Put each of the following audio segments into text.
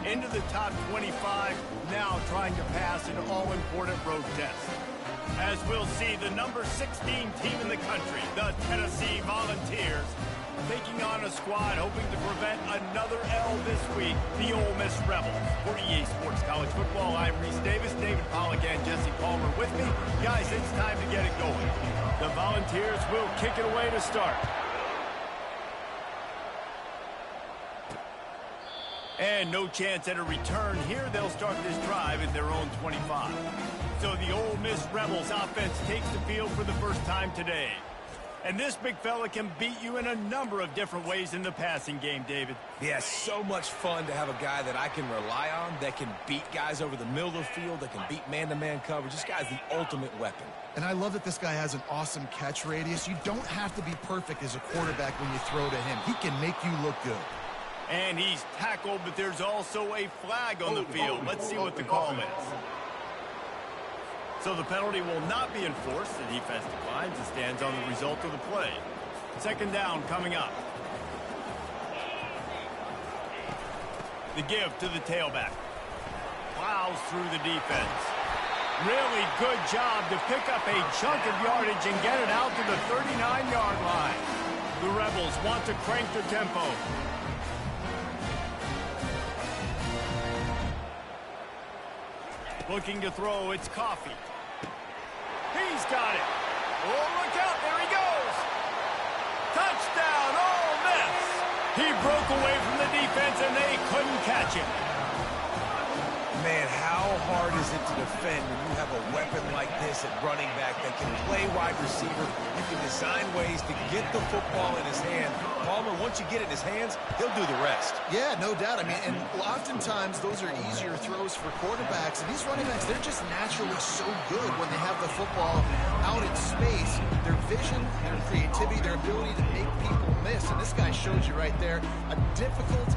into the top 25, now trying to pass an all-important road test. As we'll see, the number 16 team in the country, the Tennessee Volunteers, taking on a squad hoping to prevent another L this week, the Ole Miss Rebels. For EA Sports College Football, I'm Reese Davis, David Pollack, and Jesse Palmer with me. Guys, it's time to get it going. The Volunteers will kick it away to start. And no chance at a return here. They'll start this drive in their own 25. So the Ole Miss Rebels offense takes the field for the first time today. And this big fella can beat you in a number of different ways in the passing game, David. Yeah, so much fun to have a guy that I can rely on, that can beat guys over the middle of the field, that can beat man-to-man coverage. This guy's the ultimate weapon. And I love that this guy has an awesome catch radius. You don't have to be perfect as a quarterback when you throw to him. He can make you look good. And he's tackled, but there's also a flag on the field. Let's see what the call is. So the penalty will not be enforced. The defense declines and stands on the result of the play. Second down coming up. The give to the tailback. Plows through the defense. Really good job to pick up a chunk of yardage and get it out to the 39-yard line. The Rebels want to crank their tempo. Looking to throw, it's Coffee. He's got it. Oh, look out, there he goes. Touchdown, Ole Miss. He broke away from the defense, and they couldn't catch him. Man, how hard is it to defend when you have a weapon like this at running back that can play wide receiver? You can design ways to get the football in his hand. Palmer, once you get it in his hands, he'll do the rest. Yeah, no doubt. I mean, and oftentimes those are easier throws for quarterbacks. And these running backs, they're just naturally so good when they have the football out in space. Their vision, their creativity, their ability to make people miss. And this guy shows you right there, a difficult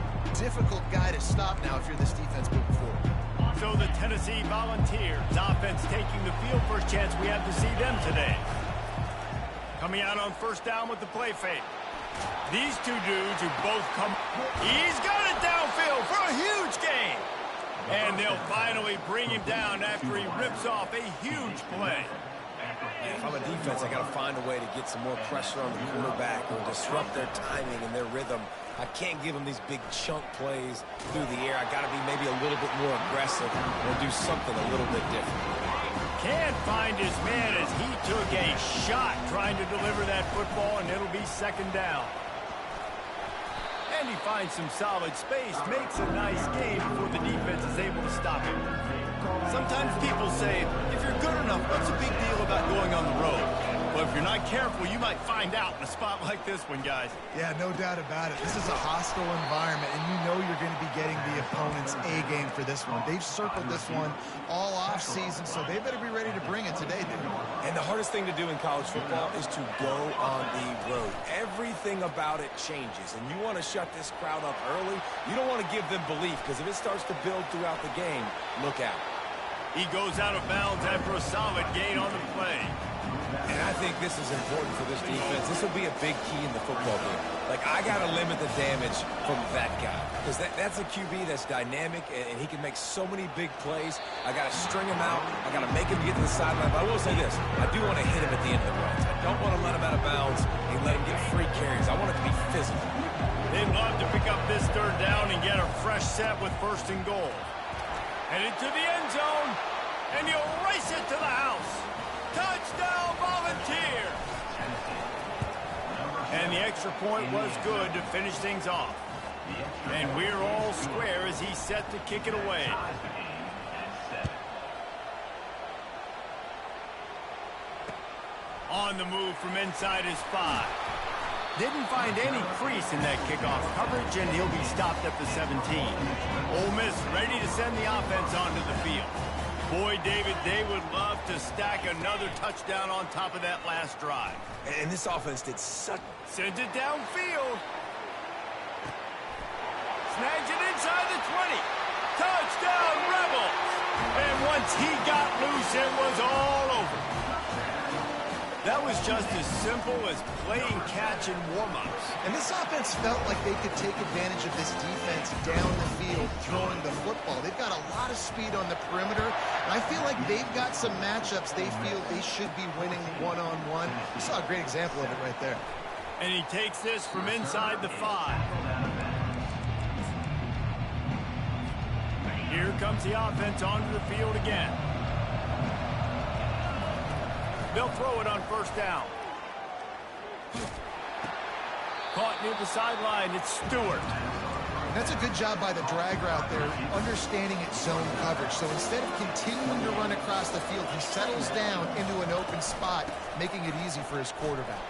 guy to stop now if you're this defense moving forward. So the Tennessee Volunteers offense taking the field. First chance we have to see them today. Coming out on first down with the play fake. These two dudes who both come. He's got it downfield for a huge gain. And they'll finally bring him down after he rips off a huge play. If I'm a defense, I got to find a way to get some more pressure on the quarterback or disrupt their timing and their rhythm. I can't give them these big chunk plays through the air. I got to be maybe a little bit more aggressive or do something a little bit different. Can't find his man as he took a shot trying to deliver that football, and it'll be second down. And he finds some solid space, makes a nice game before the defense is able to stop him. Sometimes people say, if you're good enough, what's the big deal about going on the road? Well, if you're not careful, you might find out in a spot like this one, guys. Yeah, no doubt about it. This is a hostile environment, and you know you're going to be getting the opponent's A game for this one. They've circled this one all off season, so they better be ready to bring it today, dude. And the hardest thing to do in college football is to go on the road. Everything about it changes, and you want to shut this crowd up early. You don't want to give them belief, because if it starts to build throughout the game, look out. He goes out of bounds after a solid gain on the play. And I think this is important for this defense. This will be a big key in the football game. Like, I got to limit the damage from that guy. Because that's a QB that's dynamic, and he can make so many big plays. I got to string him out. I got to make him get to the sideline. But I will say this. I do want to hit him at the end of the runs. I don't want to let him out of bounds and let him get free carries. I want it to be physical. They'd love to pick up this third down and get a fresh set with first and goal. Headed to the end zone, and he'll race it to the house. Touchdown, Volunteers! And the extra point was good to finish things off. And we're all square as he's set to kick it away. On the move from inside his 5. Didn't find any crease in that kickoff coverage, and he'll be stopped at the 17. Ole Miss ready to send the offense onto the field. Boy, David, they would love to stack another touchdown on top of that last drive. And this offense did such... Sends it downfield. Snags it inside the 20. Touchdown, Rebels! And once he got loose, it was all over. That was just as simple as playing catch in warm-ups. And this offense felt like they could take advantage of this defense down the field throwing the football. They've got a lot of speed on the perimeter, and I feel like they've got some matchups they feel they should be winning one-on-one. You saw a great example of it right there. And he takes this from inside the 5. Here comes the offense onto the field again. They'll throw it on first down. Caught near the sideline. It's Stewart. That's a good job by the drag route there, understanding its zone coverage. So instead of continuing to run across the field, he settles down into an open spot, making it easy for his quarterback.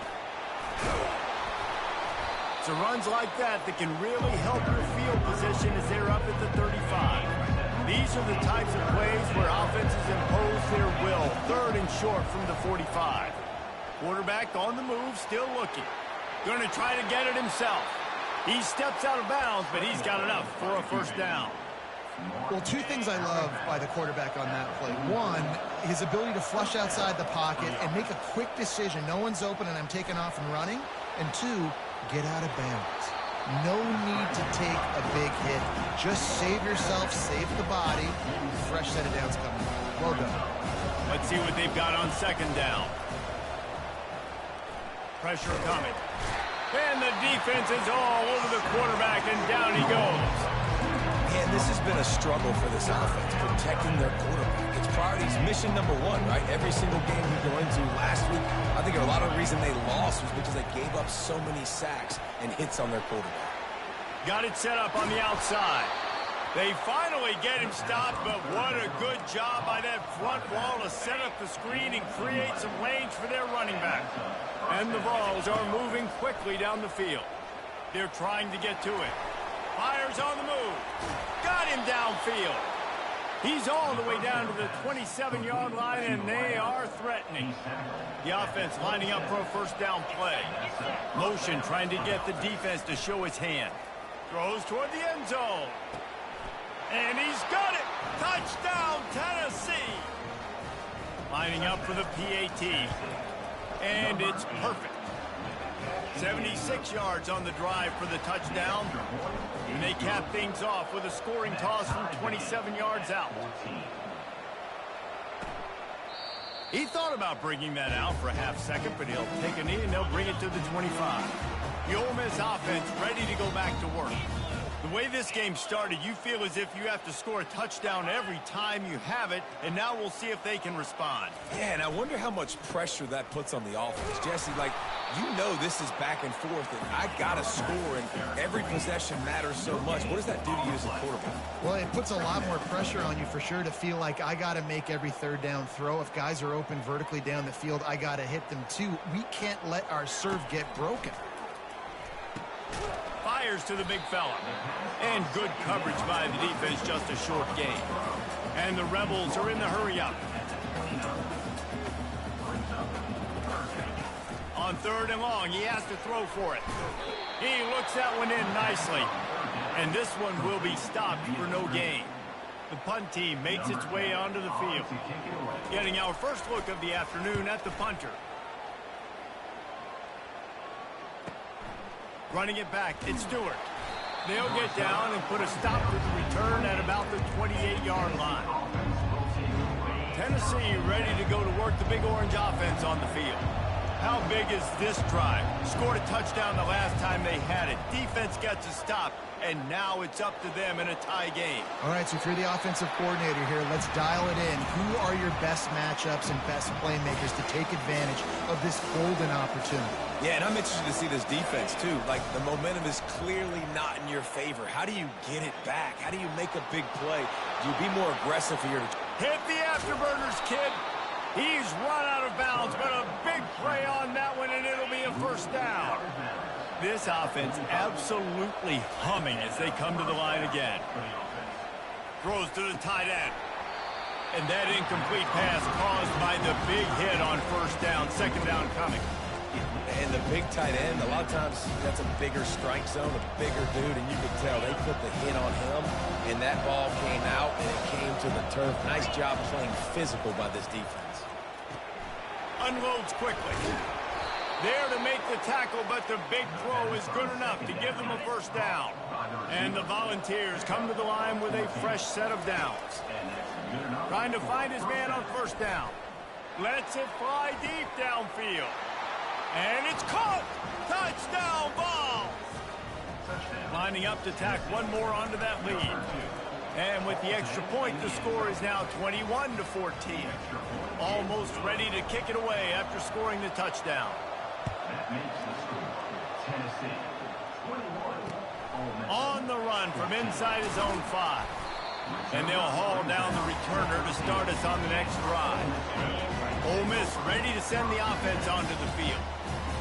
It's runs like that that can really help your field position as they're up at the 35. These are the types of plays where offenses impose their will. 3rd and short from the 45. Quarterback on the move, still looking. Going to try to get it himself. He steps out of bounds, but he's got enough for a first down. Well, 2 things I love by the quarterback on that play. 1, his ability to flush outside the pocket and make a quick decision. No one's open and I'm taking off and running. And 2, get out of bounds. No need to take a big hit. Just save yourself, save the body. Fresh set of downs coming. Well done. Let's see what they've got on 2nd down. Pressure coming. And the defense is all over the quarterback, and down he goes. Man, this has been a struggle for this offense, protecting their quarterback. It's priorities, mission number 1, right? Every single game we go into last week, I think a lot of the reason they lost was because they gave up so many sacks and hits on their quarterback. Got it set up on the outside. They finally get him stopped, but what a good job by that front wall to set up the screen and create some lanes for their running back. And the balls are moving quickly down the field. They're trying to get to it. Fires on the move. Got him downfield. He's all the way down to the 27-yard line, and they are threatening. The offense lining up for a first down play. Motion trying to get the defense to show his hand. Throws toward the end zone. And he's got it. Touchdown, Tennessee. Lining up for the PAT. And it's perfect. 76 yards on the drive for the touchdown. And they cap things off with a scoring toss from 27 yards out. He thought about bringing that out for a half second, but he'll take a knee and they'll bring it to the 25. The Ole Miss offense ready to go back to work. The way this game started, you feel as if you have to score a touchdown every time you have it, and now we'll see if they can respond. Yeah, and I wonder how much pressure that puts on the offense. Jesse, like, you know this is back and forth, and I got to score, and every possession matters so much. What does that do to you as a quarterback? Well, it puts a lot more pressure on you for sure to feel like I got to make every 3rd down throw. If guys are open vertically down the field, I got to hit them too. We can't let our serve get broken. Fires to the big fella. And good coverage by the defense, just a short gain. And the Rebels are in the hurry-up. On 3rd and long, he has to throw for it. He looks that one in nicely. And this one will be stopped for no gain. The punt team makes its way onto the field. Getting our first look of the afternoon at the punter. Running it back, it's Stewart. They'll get down and put a stop to the return at about the 28-yard line. Tennessee ready to go to work the Big Orange offense on the field. How big is this drive? Scored a touchdown the last time they had it. Defense gets a stop, and now it's up to them in a tie game. All right, so if you're the offensive coordinator here, let's dial it in. Who are your best matchups and best playmakers to take advantage of this golden opportunity? Yeah, and I'm interested to see this defense, too. Like, the momentum is clearly not in your favor. How do you get it back? How do you make a big play? Do you be more aggressive here? Hit the afterburners, kid. He's run out of bounds, but a big play on that one, and it'll be a first down. This offense absolutely humming as they come to the line again. Throws to the tight end. And that incomplete pass caused by the big hit on first down. 2nd down coming. And the big tight end, a lot of times that's a bigger strike zone, a bigger dude, and you could tell they put the hit on him, and that ball came out, and it came to the turf. Nice job playing physical by this defense. Unloads quickly. There to make the tackle, but the big throw is good enough to give them a first down. And the Volunteers come to the line with a fresh set of downs. Trying to find his man on first down. Lets it fly deep downfield. And it's caught! Touchdown, Vols! Lining up to tack one more onto that lead. And with the extra point, the score is now 21-14. Almost ready to kick it away after scoring the touchdown. On the run from inside his own 5. And they'll haul down the returner to start us on the next drive. Ole Miss ready to send the offense onto the field.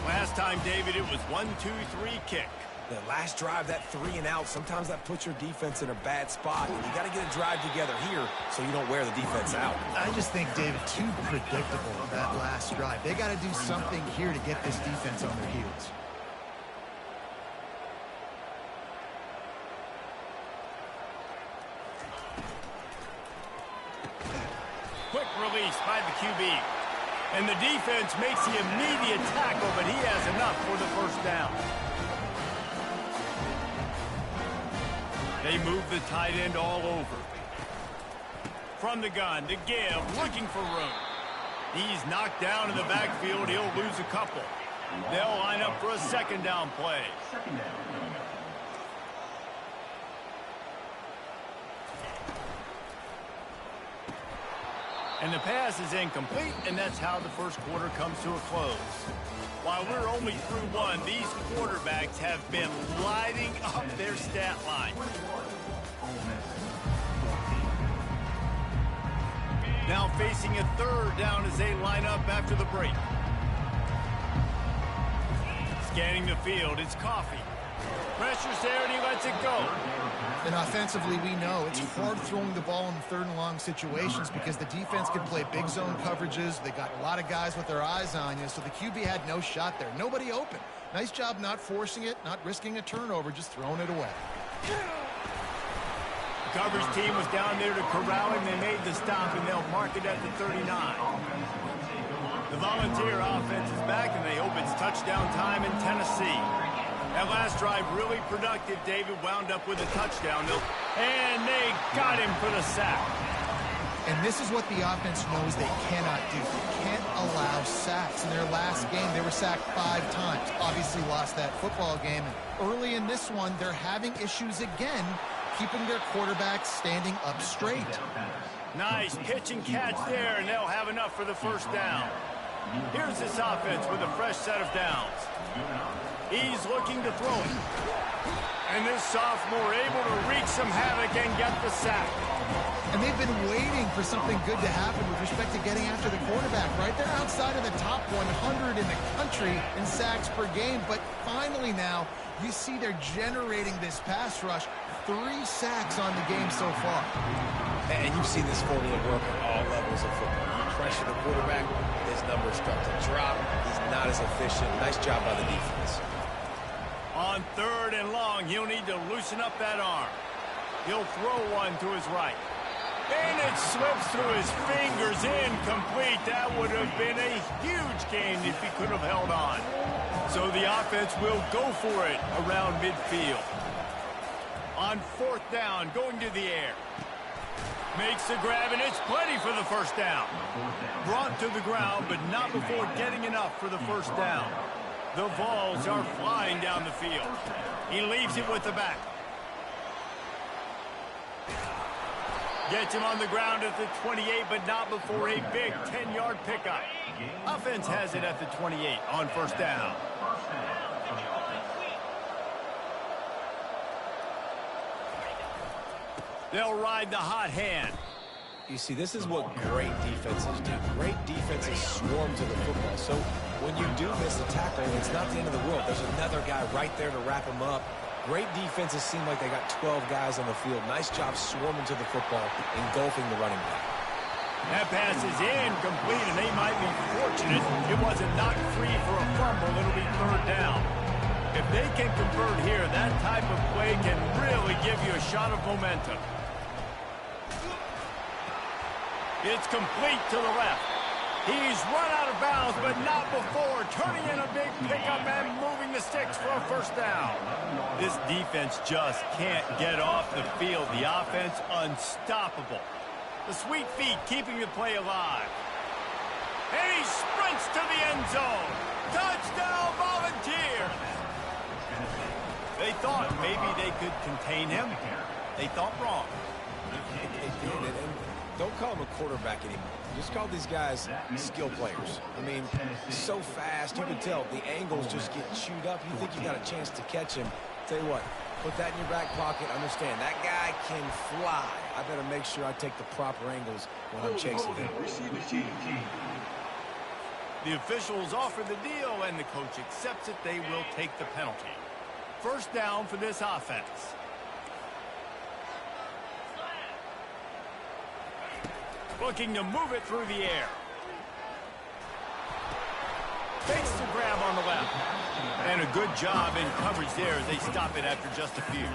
Last time, David, it was 1-2-3 kick. The last drive, that 3 and out, sometimes that puts your defense in a bad spot. And you got to get a drive together here so you don't wear the defense out. I just think, David, too predictable, that last drive. They got to do something here to get this defense on their heels. Quick release by the QB. And the defense makes the immediate tackle, but he has enough for the first down. They move the tight end all over. From the gun to give, looking for room. He's knocked down in the backfield. He'll lose a couple. They'll line up for a second down play. And the pass is incomplete, and that's how the first quarter comes to a close. While we're only through one, these quarterbacks have been lighting up their stat line. Now facing a third down as they line up after the break. Scanning the field, it's Coffee. Pressure's there, and he lets it go. And offensively, we know it's hard throwing the ball in third and long situations because the defense can play big zone coverages. They got a lot of guys with their eyes on you, so the QB had no shot there. Nobody open. Nice job not forcing it, not risking a turnover, just throwing it away. The coverage team was down there to corral him. They made the stop, and they'll mark it at the 39. The Volunteer offense is back, and they hope it's touchdown time in Tennessee. That last drive really productive. David wound up with a touchdown. And they got him for the sack. And this is what the offense knows they cannot do. They can't allow sacks. In their last game, they were sacked 5 times. Obviously lost that football game. And early in this one, they're having issues again, keeping their quarterbacks standing up straight. Nice pitch and catch there, and they'll have enough for the first down. Here's this offense with a fresh set of downs. He's looking to throw it. And this sophomore able to wreak some havoc and get the sack. And they've been waiting for something good to happen with respect to getting after the quarterback, right? They're outside of the top 100 in the country in sacks per game. But finally now, you see they're generating this pass rush. 3 sacks on the game so far. And you've seen this formula work at all levels of football. You pressure the quarterback, his numbers start to drop. He's not as efficient. Nice job by the defense. On third and long, he'll need to loosen up that arm. He'll throw one to his right. And it slips through his fingers, incomplete. That would have been a huge gain if he could have held on. So the offense will go for it around midfield. On fourth down, going to the air. Makes the grab, and it's plenty for the first down. Brought to the ground, but not before getting enough for the first down. The Vols are flying down the field. He leaves it with the back. Gets him on the ground at the 28, but not before a big 10-yard pickup. Offense has it at the 28 on first down. They'll ride the hot hand. You see, this is what great defenses do. Great defenses swarm to the football. So when you do miss a tackle, it's not the end of the world. There's another guy right there to wrap him up. Great defenses seem like they got 12 guys on the field. Nice job swarming to the football, engulfing the running back. That pass is incomplete, and they might be fortunate it wasn't knocked free for a fumble. It'll be third down. If they can convert here, that type of play can really give you a shot of momentum. It's complete to the left. He's run out of bounds, but not before turning in a big pickup and moving the sticks for a first down. This defense just can't get off the field. The offense unstoppable. The sweet feet keeping the play alive. And he sprints to the end zone. Touchdown, Volunteers! They thought maybe they could contain him. They thought wrong. And don't call him a quarterback anymore. Just call these guys skill players. I mean, so fast, you can tell the angles just get chewed up. You think you got a chance to catch him. Tell you what, put that in your back pocket. Understand, that guy can fly. I better make sure I take the proper angles when I'm chasing him. The officials offer the deal, and the coach accepts it. They will take the penalty. First down for this offense. Looking to move it through the air. Fakes the grab on the left. And a good job in coverage there as they stop it after just a few.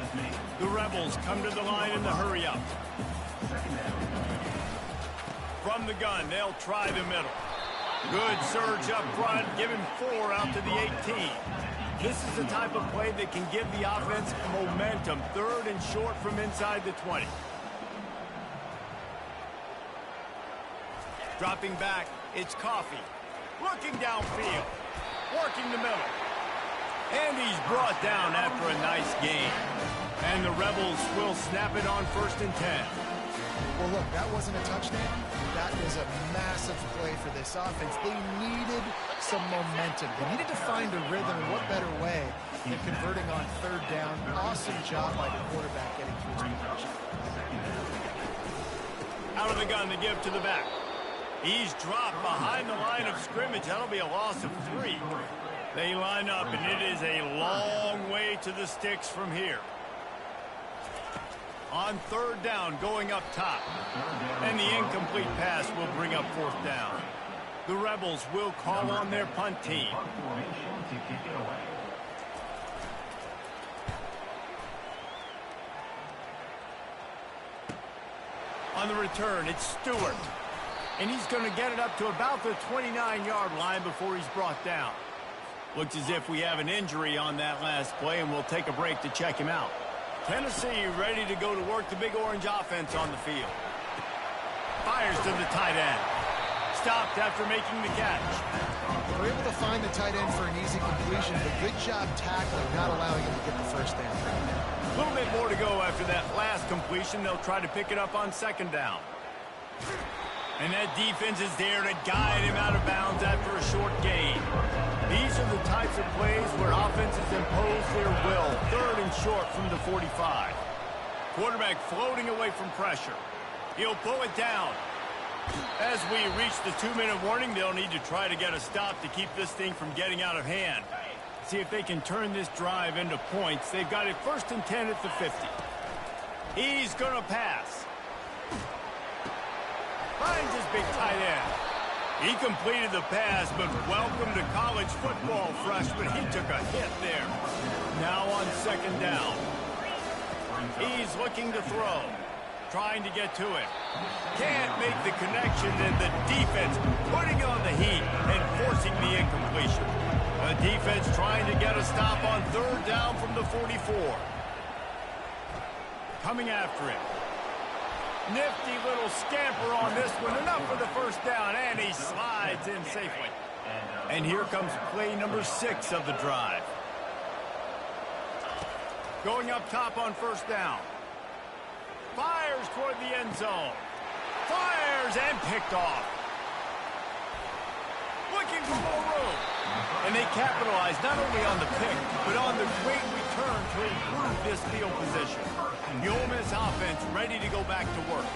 The Rebels come to the line in the hurry-up. From the gun, they'll try the middle. Good surge up front, give him 4 out to the 18. This is the type of play that can give the offense momentum. 3rd and short from inside the 20. Dropping back, it's Coffee. Looking downfield. Working the middle. And he's brought down after a nice gain. And the Rebels will snap it on 1st and 10. Well, look, that wasn't a touchdown. That was a massive play for this offense. They needed some momentum. They needed to find a rhythm, and what better way than converting on 3rd down. Awesome job by the quarterback getting through his progression. Out of the gun to give to the back. He's dropped behind the line of scrimmage. That'll be a loss of 3. They line up, and it is a long way to the sticks from here. On 3rd down, going up top. And the incomplete pass will bring up 4th down. The Rebels will call on their punt team. On the return, it's Stewart. And he's going to get it up to about the 29-yard line before he's brought down. Looks as if we have an injury on that last play, and we'll take a break to check him out. Tennessee ready to go to work the Big Orange offense on the field. Fires to the tight end. Stopped after making the catch. We're able to find the tight end for an easy completion, but good job tackling, not allowing him to get the first down. A little bit more to go after that last completion. They'll try to pick it up on 2nd down. And that defense is there to guide him out of bounds after a short gain. These are the types of plays where offenses impose their will. 3rd and short from the 45. Quarterback floating away from pressure. He'll pull it down. As we reach the 2-minute warning, they'll need to try to get a stop to keep this thing from getting out of hand. See if they can turn this drive into points. They've got it 1st and 10 at the 50. He's going to pass. Finds his big tight end. He completed the pass, but welcome to college football, freshman. He took a hit there. Now on 2nd down. He's looking to throw. Trying to get to it. Can't make the connection, and the defense putting on the heat and forcing the incompletion. The defense trying to get a stop on 3rd down from the 44. Coming after it. Nifty little scamper on this one. Enough for the first down, and he slides in safely. And here comes play number 6 of the drive. Going up top on 1st down. Fires toward the end zone. Fires and picked off. Looking for more room. And they capitalize not only on the pick, but on the great return to improve this field position. The Ole Miss offense ready to go back to work.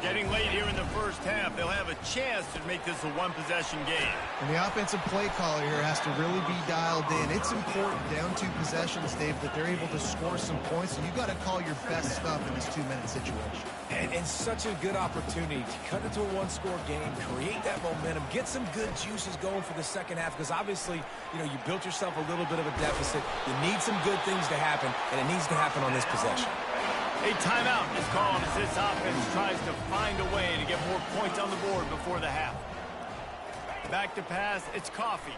Getting late here in the first half, they'll have a chance to make this a one-possession game. And the offensive play caller here has to really be dialed in. It's important down 2 possessions, Dave, that they're able to score some points. So you got to call your best stuff in this 2-minute situation. And such a good opportunity to cut it to a 1-score game, create that momentum, get some good juices going for the second half, because obviously, you built yourself a little bit of a deficit. You need some good things to happen, and it needs to happen on this possession. A timeout is called as this offense tries to find a way to get more points on the board before the half. Back to pass, it's Coffee.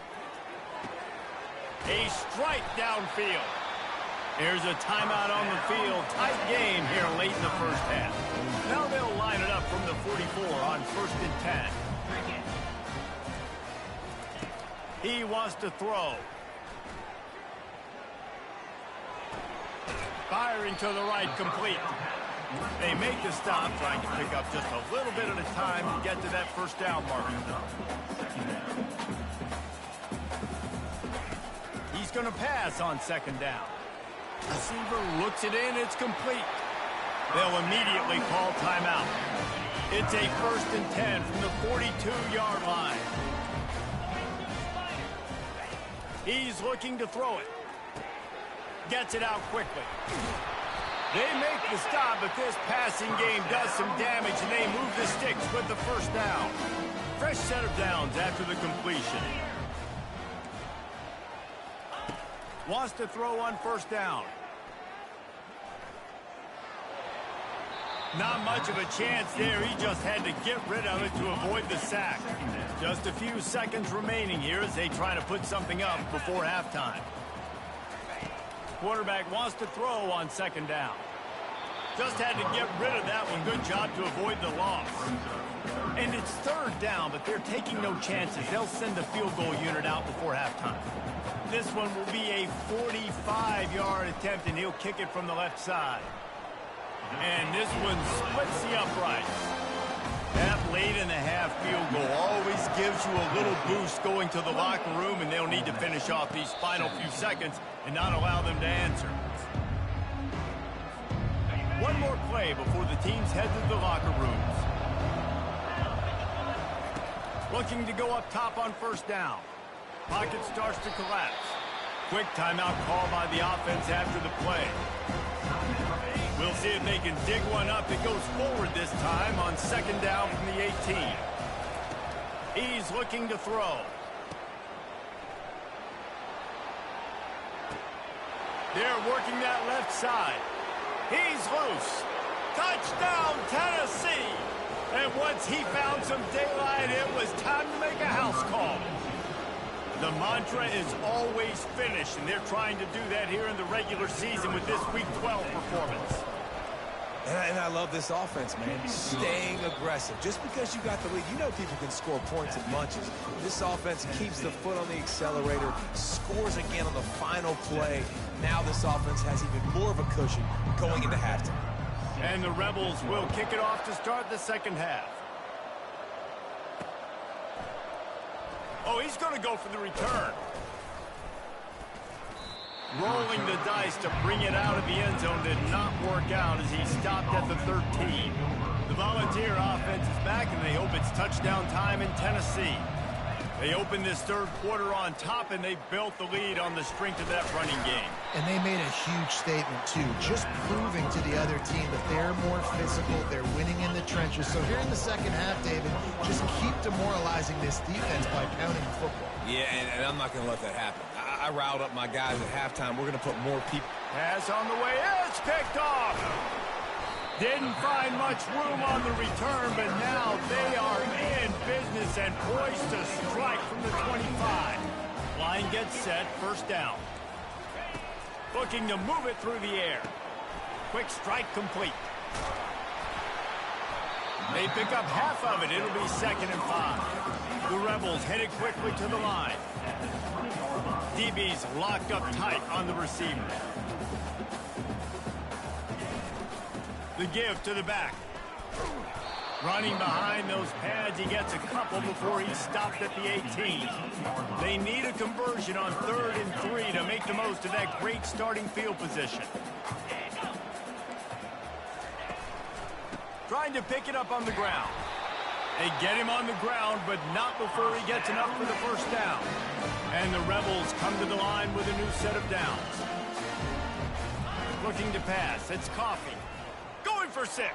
A strike downfield. Here's a timeout on the field. Tight game here late in the first half. Now they'll line it up from the 44 on 1st and 10. He wants to throw. Firing to the right, complete. They make the stop, trying to pick up just a little bit at a time to get to that first down marker. He's going to pass on 2nd down. Receiver looks it in, it's complete. They'll immediately call timeout. It's a 1st and 10 from the 42-yard line. He's looking to throw it. Gets it out quickly. They make the stop, but this passing game does some damage, and they move the sticks with the first down. Fresh set of downs after the completion. Wants to throw on 1st down. Not much of a chance there. He just had to get rid of it to avoid the sack. Just a few seconds remaining here as they try to put something up before halftime. Quarterback wants to throw on 2nd down. Just had to get rid of that one. Good job to avoid the loss. And it's 3rd down, but they're taking no chances. They'll send the field goal unit out before halftime. This one will be a 45-yard attempt, and he'll kick it from the left side. And this one splits the uprights. That late in the half field goal always gives you a little boost going to the locker room, and they'll need to finish off these final few seconds and not allow them to answer. One more play before the teams head to the locker rooms. Looking to go up top on 1st down. Pocket starts to collapse. Quick timeout call by the offense after the play. We'll see if they can dig one up. It goes forward this time on 2nd down from the 18. He's looking to throw. They're working that left side. He's loose. Touchdown, Tennessee! And once he found some daylight, it was time to make a house call. The mantra is always finish, and they're trying to do that here in the regular season with this Week 12 performance. And I love this offense, man. Staying aggressive. Just because you got the lead, you know people can score points in bunches. This offense keeps the foot on the accelerator, scores again on the final play. Now this offense has even more of a cushion going into halftime. And the Rebels will kick it off to start the 2nd half. Oh, he's going to go for the return. Rolling the dice to bring it out of the end zone did not work out as he stopped at the 13. The Volunteer offense is back, and they hope it's touchdown time in Tennessee. They opened this 3rd quarter on top, and they built the lead on the strength of that running game. And they made a huge statement, too, just proving to the other team that they're more physical, they're winning in the trenches. So here in the 2nd half, David, just keep demoralizing this defense by pounding the football. Yeah, and I'm not going to let that happen. I riled up my guys at halftime. We're going to put more people. Pass on the way. It's picked off. Didn't find much room on the return, but now they are in business and poised to strike from the 25. Line gets set, 1st down. Looking to move it through the air. Quick strike complete. They pick up half of it. It'll be 2nd and 5. The Rebels headed quickly to the line. DB's locked up tight on the receiver. The give to the back. Running behind those pads, he gets a couple before he's stopped at the 18. They need a conversion on 3rd and 3 to make the most of that great starting field position. Trying to pick it up on the ground. They get him on the ground, but not before he gets enough for the 1st down. And the Rebels come to the line with a new set of downs. Looking to pass, it's Coffee. Going for 6.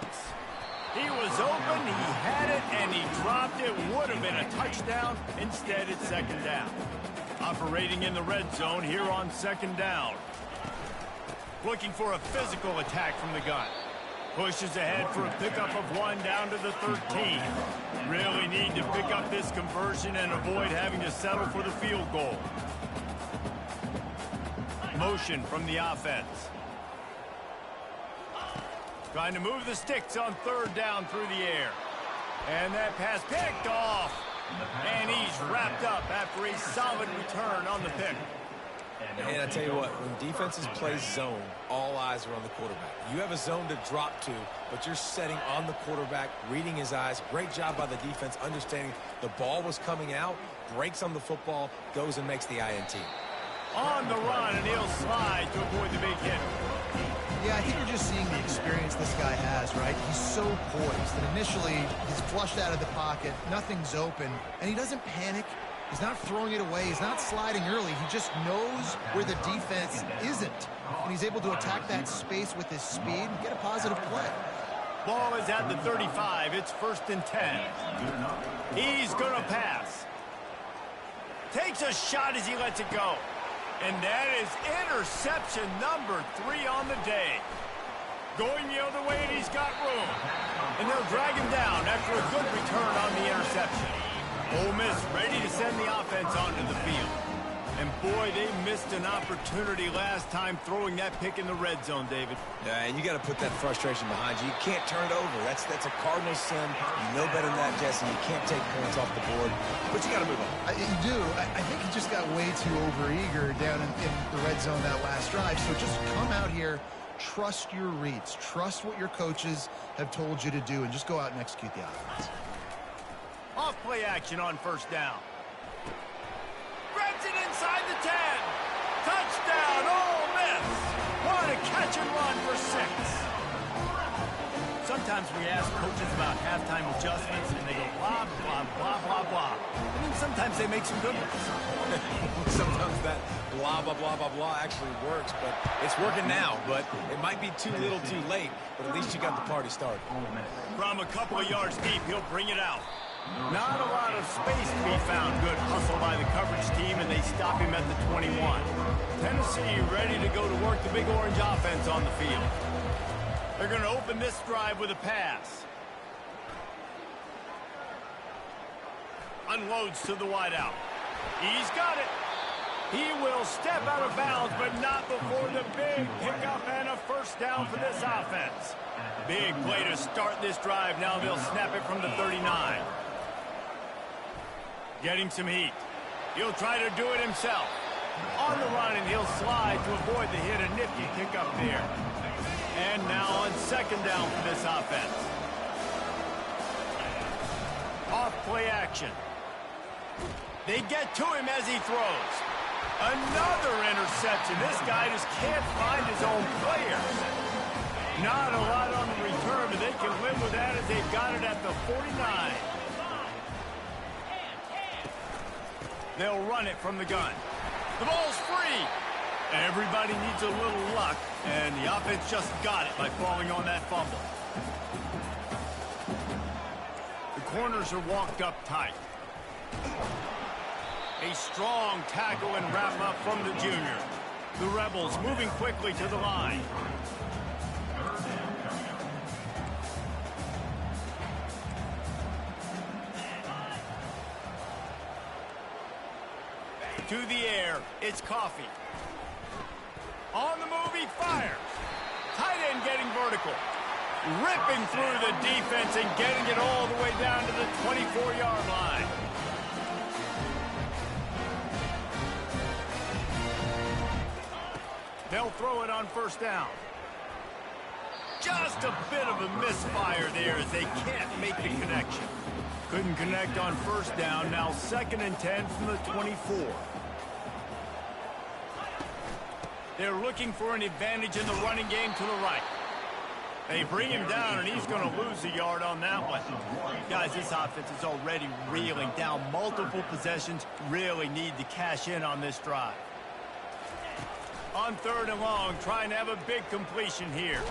He was open, he had it, and he dropped it. Would have been a touchdown. Instead, it's 2nd down. Operating in the red zone here on 2nd down. Looking for a physical attack from the gun. Pushes ahead for a pickup of 1 down to the 13. Really need to pick up this conversion and avoid having to settle for the field goal. Motion from the offense. Trying to move the sticks on 3rd down through the air. And that pass picked off. And he's wrapped up after a solid return on the pick. And I tell you what, when defenses play zone, all eyes are on the quarterback. You have a zone to drop to, but you're setting on the quarterback, reading his eyes. Great job by the defense, understanding the ball was coming out, breaks on the football, goes and makes the INT. On the run, and he'll slide to avoid the big hit. Yeah, I think you're just seeing the experience this guy has, right? He's so poised that initially he's flushed out of the pocket, nothing's open, and he doesn't panic. He's not throwing it away. He's not sliding early. He just knows where the defense isn't, and he's able to attack that space with his speed and get a positive play. Ball is at the 35. It's 1st and 10. He's going to pass. Takes a shot as he lets it go. And that is interception number 3 on the day. Going the other way, and he's got room. And they'll drag him down after a good return on the interception. Ole Miss ready to send the offense onto the field. And boy, they missed an opportunity last time throwing that pick in the red zone, David. Yeah, and you got to put that frustration behind you. You can't turn it over. That's a Cardinal sin. You know better than that, Jesse. You can't take points off the board, but you got to move on. You do. I think he just got way too overeager down in the red zone that last drive. So just come out here, trust your reads, trust what your coaches have told you to do, and just go out and execute the offense. Off play action on 1st down. Grabs it inside the 10. Touchdown, Ole Miss. What a catch and run for 6. Sometimes we ask coaches about halftime adjustments, and they go blah, blah, blah, blah, blah. And then sometimes they make some good ones. Sometimes that blah, blah, blah, blah, blah actually works, but it's working now. But it might be too little too late, but at least you got the party started. From a couple of yards deep, he'll bring it out. Not a lot of space to be found. Good hustle by the coverage team, and they stop him at the 21. Tennessee ready to go to work the Big Orange offense on the field. They're going to open this drive with a pass. Unloads to the wideout. He's got it. He will step out of bounds, but not before the big pickup and a 1st down for this offense. Big play to start this drive. Now they'll snap it from the 39. Getting some heat. He'll try to do it himself. On the run, and he'll slide to avoid the hit. A nifty pickup there. And now on 2nd down for this offense. Off play action. They get to him as he throws. Another interception. This guy just can't find his own players. Not a lot on the return, but they can live with that as they've got it at the 49. They'll run it from the gun. The ball's free. Everybody needs a little luck, and the offense just got it by falling on that fumble. The corners are walked up tight. A strong tackle and wrap up from the junior. The Rebels moving quickly to the line. To the air, it's Coffee. On the move, he fires. Tight end getting vertical. Ripping through the defense and getting it all the way down to the 24-yard line. They'll throw it on 1st down. Just a bit of a misfire there as they can't make the connection. Couldn't connect on 1st down. Now 2nd and 10 from the 24. They're looking for an advantage in the running game to the right. They bring him down, and he's going to lose a yard on that one. Guys, this offense is already reeling down multiple possessions. Really need to cash in on this drive. On 3rd and long, trying to have a big completion here.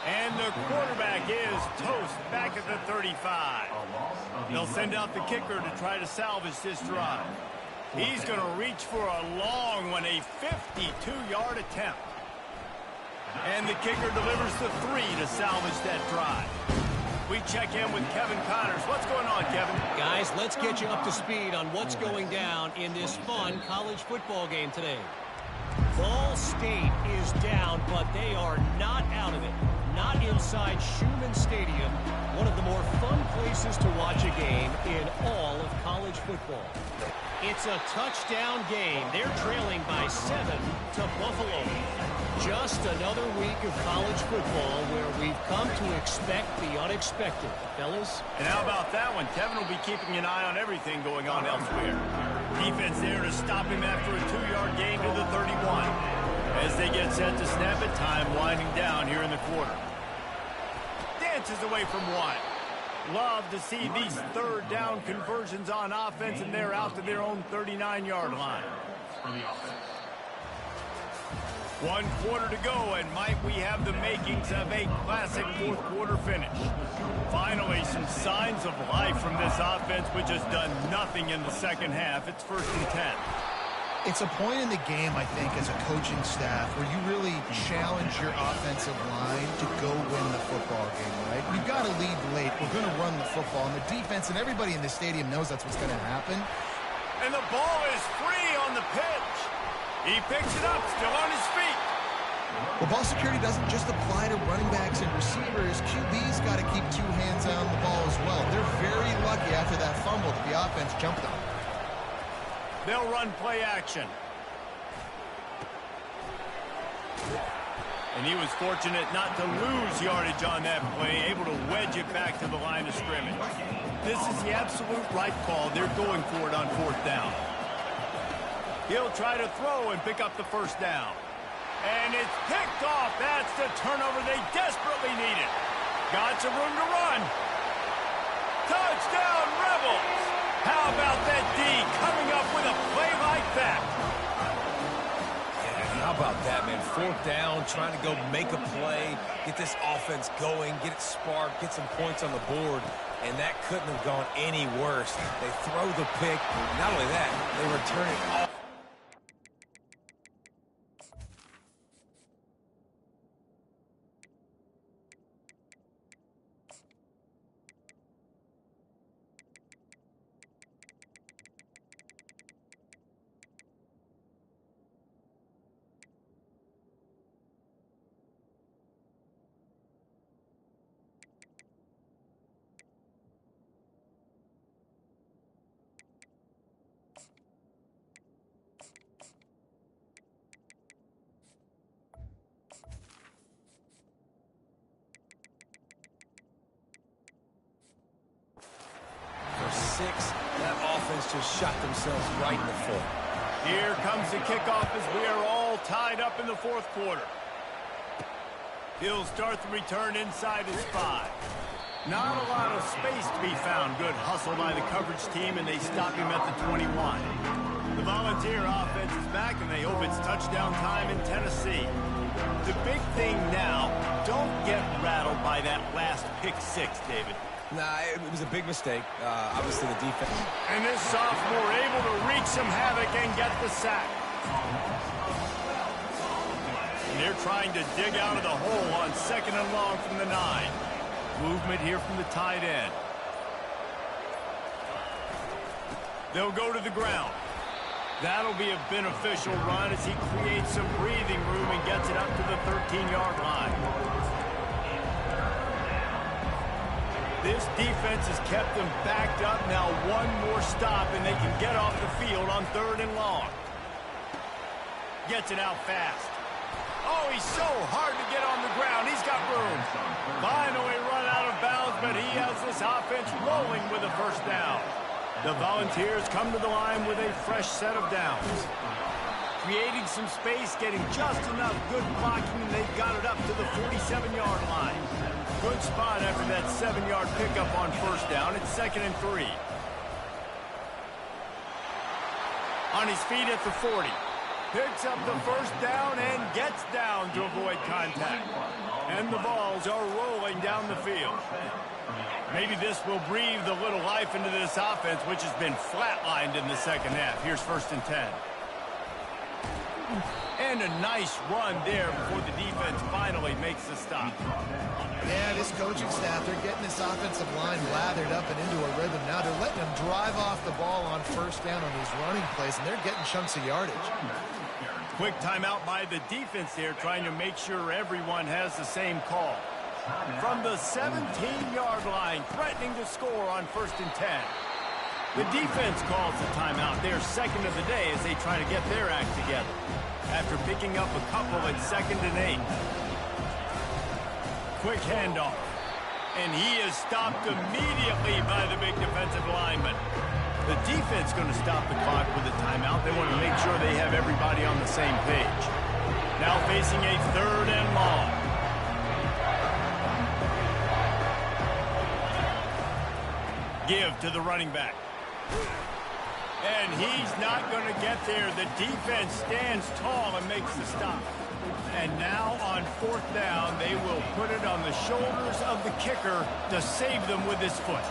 And the quarterback is toast back at the 35. They'll send out the kicker to try to salvage this drive. He's going to reach for a long one, a 52-yard attempt. And the kicker delivers the 3 to salvage that drive. We check in with Kevin Connors. What's going on, Kevin? Guys, let's get you up to speed on what's going down in this fun college football game today. Ball State is down, but they are not out of it. Not inside Schumann Stadium, one of the more fun places to watch a game in all of college football. It's a touchdown game. They're trailing by 7 to Buffalo. Just another week of college football where we've come to expect the unexpected, fellas. And how about that one? Kevin will be keeping an eye on everything going on elsewhere. Defense there to stop him after a 2-yard gain to the 31. As they get set to snap it, time winding down here in the quarter. Dances away from 1. Love to see these third down conversions on offense, and they're out to their own 39-yard line. 1 quarter to go, and might we have the makings of a classic fourth quarter finish. Finally, some signs of life from this offense, which has done nothing in the second half. It's 1st and 10. It's a point in the game, I think, as a coaching staff where you really challenge your offensive line to go win the football game, right? We've got to lead late. We're going to run the football, and the defense and everybody in the stadium knows that's what's going to happen. And the ball is free on the pitch. He picks it up, still on his feet. Well, ball security doesn't just apply to running backs and receivers. QB's got to keep 2 hands on the ball as well. They're very lucky after that fumble that the offense jumped on. They'll run play action. And he was fortunate not to lose yardage on that play, able to wedge it back to the line of scrimmage. This is the absolute right call. They're going for it on 4th down. He'll try to throw and pick up the 1st down. And it's picked off. That's the turnover they desperately needed. Got some room to run. Touchdown, Rebels! How about that D coming up with a play like that? Yeah, how about that, man? 4th down, trying to go make a play, get this offense going, get it sparked, get some points on the board, and that couldn't have gone any worse. They throw the pick. Not only that, they return it off. That offense just shot themselves right in the foot. Here comes the kickoff as we are all tied up in the 4th quarter. He'll start the return inside his 5. Not a lot of space to be found. Good hustle by the coverage team, and they stop him at the 21. The Volunteer offense is back, and they hope it's touchdown time in Tennessee. The big thing now, don't get rattled by that last pick 6, David. Nah, it was a big mistake. Obviously, the defense. And this sophomore able to wreak some havoc and get the sack. And they're trying to dig out of the hole on 2nd and long from the 9. Movement here from the tight end. They'll go to the ground. That'll be a beneficial run as he creates some breathing room and gets it up to the 13-yard line. This defense has kept them backed up. Now 1 more stop, and they can get off the field on 3rd and long. Gets it out fast. Oh, he's so hard to get on the ground. He's got room. Finally run out of bounds, but he has this offense rolling with a 1st down. The Volunteers come to the line with a fresh set of downs. Creating some space, getting just enough good blocking, and they've got it up to the 47-yard line. Good spot after that 7-yard pickup on 1st down. It's 2nd and 3. On his feet at the 40. Picks up the 1st down and gets down to avoid contact. And the balls are rolling down the field. Maybe this will breathe a little life into this offense, which has been flatlined in the second half. Here's 1st and 10. And a nice run there before the defense finally makes the stop. Yeah, this coaching staff, they're getting this offensive line lathered up and into a rhythm. Now they're letting them drive off the ball on first down on these running plays, and they're getting chunks of yardage. Quick timeout by the defense there, trying to make sure everyone has the same call. From the 17-yard line, threatening to score on 1st and 10. The defense calls the timeout. Their second of the day as they try to get their act together. After picking up a couple at 2nd and 8. Quick handoff. And he is stopped immediately by the big defensive lineman. The defense going to stop the clock with a timeout. They want to make sure they have everybody on the same page. Now facing a 3rd and long. Give to the running back. And he's not going to get there. The defense stands tall and makes the stop. And now on 4th down, they will put it on the shoulders of the kicker to save them with his foot.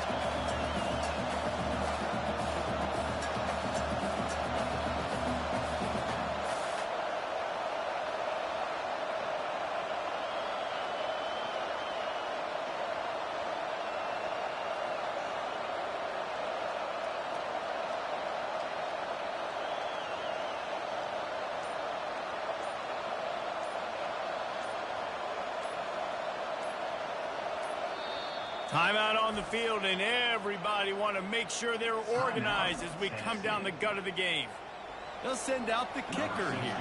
Timeout on the field, and everybody want to make sure they're organized as we come down the gut of the game. They'll send out the kicker here.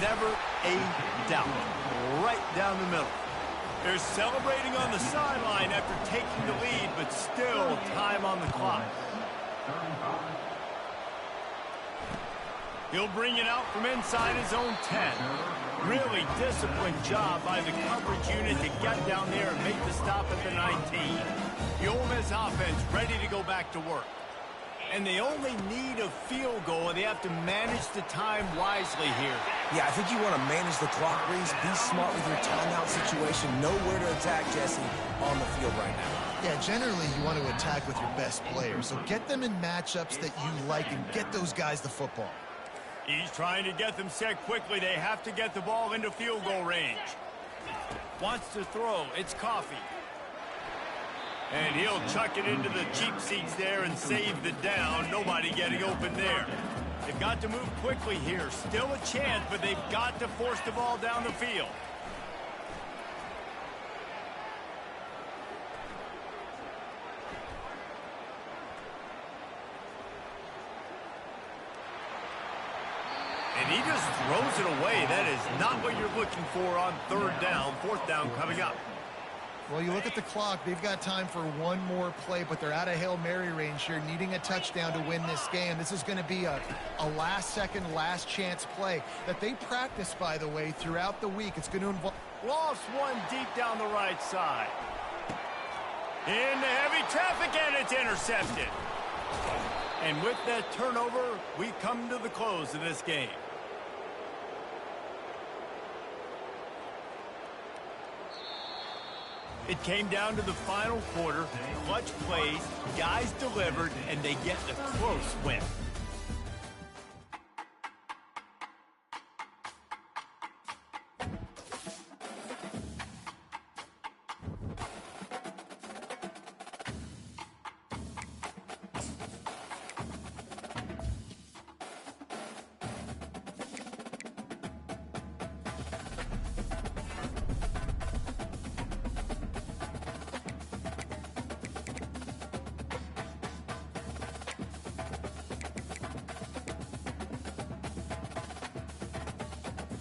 Never a doubt. Right down the middle. They're celebrating on the sideline after taking the lead, but still time on the clock. He'll bring it out from inside his own 10. Really disciplined job by the coverage unit to get down there and make the stop at the 19. The Ole Miss offense ready to go back to work. And they only need a field goal, and they have to manage the time wisely here. Yeah, I think you want to manage the clock, Reese. Be smart with your timeout situation. Know where to attack, Jesse, on the field right now. Yeah, generally you want to attack with your best players. So get them in matchups that you like and get those guys the football. He's trying to get them set quickly. They have to get the ball into field goal range. Wants to throw. It's Coffee. And he'll chuck it into the cheap seats there and save the down. Nobody getting open there. They've got to move quickly here. Still a chance, but they've got to force the ball down the field. And he just throws it away. That is not what you're looking for on 3rd down. 4th down coming up. Well, you look at the clock. They've got time for one more play, but they're out of Hail Mary range here, needing a touchdown to win this game. This is going to be a last-second, last-chance play that they practice, by the way, throughout the week. It's going to involve... Lost one deep down the right side. Into heavy traffic, and it's intercepted. And with that turnover, we come to the close of this game. It came down to the final quarter. Clutch plays, guys delivered, and they get a close win.